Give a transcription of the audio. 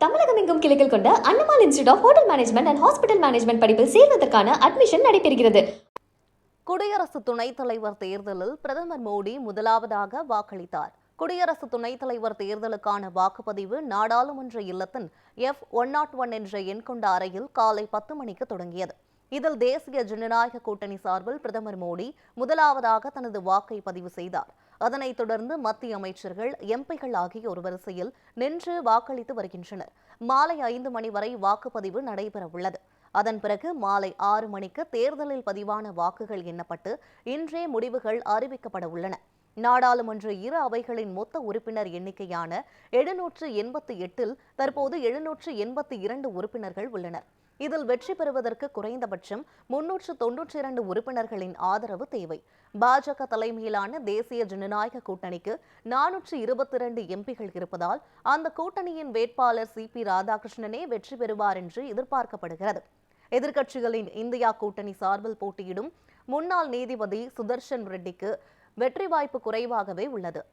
தமிழகம் எங்கும் கிளைகள் கொண்ட Annamal institute of hotel management and hospital management படிப்பில் சேர்வதற்கான அட்மிஷன் நடைபெறுகிறது. குடியரசு துணைத் தலைவர் தேர்தலில் பிரதமர் மோடி முதலாவதாக வாக்களித்தார். குடியரசு துணைத் தலைவர் தேர்தலுக்கான வாக்குப்பதிவு நாடாளுமன்ற இல்லத்தின் F101 என்ற எண் கொண்ட அறையில் காலை 10 மணிக்கு தொடங்கியது. இதில் தேசிய ஜனநாயக கூட்டணி சார்பில் பிரதமர் மோடி முதலாவதாக தனது வாக்கை பதிவு செய்தார். அதனைத் தொடர்ந்து மத்திய அமைச்சர்கள், எம்பிக்கள் ஆகியோர் வரிசையில் நின்று வாக்களித்து வருகின்றனர். மாலை 5 மணி வரை வாக்குப்பதிவு நடைபெறவுள்ளது. அதன் பிறகு மாலை 6 மணிக்கு தேர்தலில் பதிவான வாக்குகள் எண்ணப்பட்டு இன்றே முடிவுகள் அறிவிக்கப்பட உள்ளன. நாடாளுமன்ற இரு அவைகளின் மொத்த உறுப்பினர் எண்ணிக்கையான 788-இல் தற்போது 782 உறுப்பினர்கள் உள்ளனர். இதில் வெற்றி பெறுவதற்கு குறைந்தபட்சம் 392 உறுப்பினர்களின் ஆதரவு தேவை. பாஜக தலைமையிலான தேசிய ஜனநாயக கூட்டணிக்கு 422 எம்பிகள் இருப்பதால் அந்த கூட்டணியின் வேட்பாளர் CP ராதாகிருஷ்ணனே வெற்றி பெறுவார் என்று எதிர்பார்க்கப்படுகிறது. எதிர்க்கட்சிகளின் இந்தியா கூட்டணி சார்பில் போட்டியிடும் முன்னாள் நீதிபதி சுதர்ஷன் ரெட்டிக்கு வெற்றி வாய்ப்பு குறைவாகவே உள்ளது.